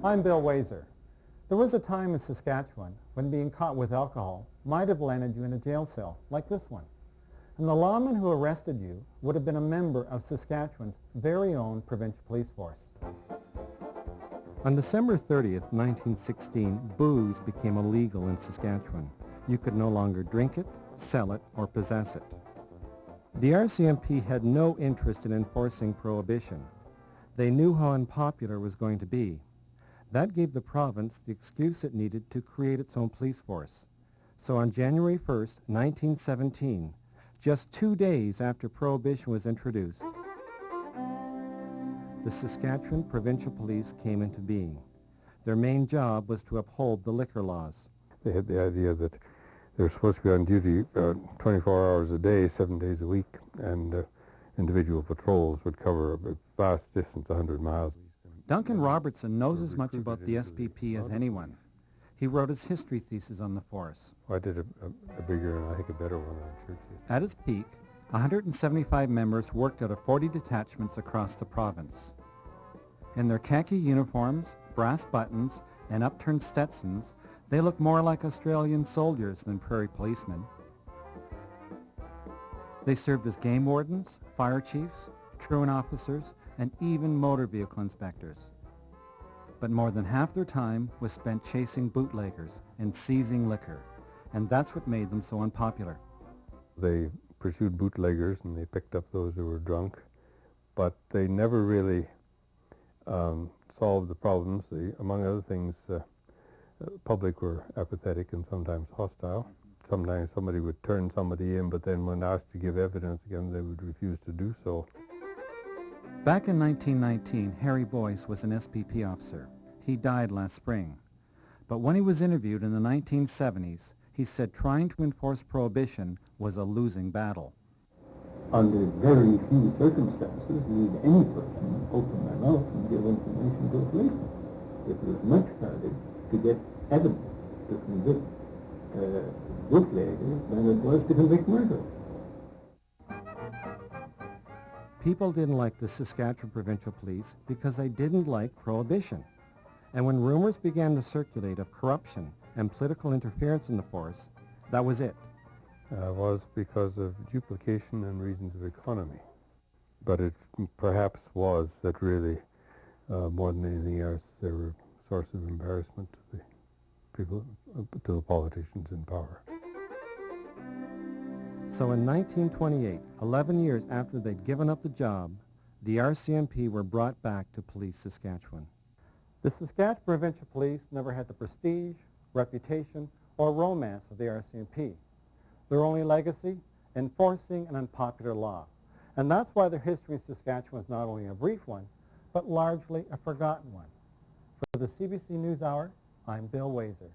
I'm Bill Waiser. There was a time in Saskatchewan when being caught with alcohol might have landed you in a jail cell like this one. And the lawman who arrested you would have been a member of Saskatchewan's very own provincial police force. On December 30th, 1916, booze became illegal in Saskatchewan. You could no longer drink it, sell it, or possess it. The RCMP had no interest in enforcing prohibition. They knew how unpopular it was going to be. That gave the province the excuse it needed to create its own police force. So on January 1st, 1917, just 2 days after Prohibition was introduced, the Saskatchewan Provincial Police came into being. Their main job was to uphold the liquor laws. They had the idea that they were supposed to be on duty 24 hours a day, 7 days a week, and individual patrols would cover a vast distance, 100 miles. Duncan Robertson knows as much about the SPP as anyone. He wrote his history thesis on the force. I did a bigger and I think a better one on churches. At its peak, 175 members worked out of 40 detachments across the province. In their khaki uniforms, brass buttons, and upturned Stetsons, they looked more like Australian soldiers than prairie policemen. They served as game wardens, fire chiefs, truant officers, and even motor vehicle inspectors. But more than half their time was spent chasing bootleggers and seizing liquor, and that's what made them so unpopular. They pursued bootleggers and they picked up those who were drunk, but they never really solved the problems. Among other things, public were apathetic and sometimes hostile. Sometimes somebody would turn somebody in, but then when asked to give evidence again, they would refuse to do so. Back in 1919, Harry Boyce was an SPP officer. He died last spring. But when he was interviewed in the 1970s, he said trying to enforce prohibition was a losing battle. Under very few circumstances would any person open their mouth and give information to a policeman. It was much harder to get evidence to convict bootleggers than it was to convict murderers. People didn't like the Saskatchewan Provincial Police because they didn't like prohibition. And when rumors began to circulate of corruption and political interference in the force, that was it. Was because of duplication and reasons of economy. But it perhaps was that really, more than anything else, they were a source of embarrassment to the people, to the politicians in power. So in 1928, 11 years after they'd given up the job, the RCMP were brought back to police Saskatchewan. The Saskatchewan Provincial Police never had the prestige, reputation, or romance of the RCMP. Their only legacy, enforcing an unpopular law. And that's why their history in Saskatchewan is not only a brief one, but largely a forgotten one. For the CBC NewsHour, I'm Bill Waiser.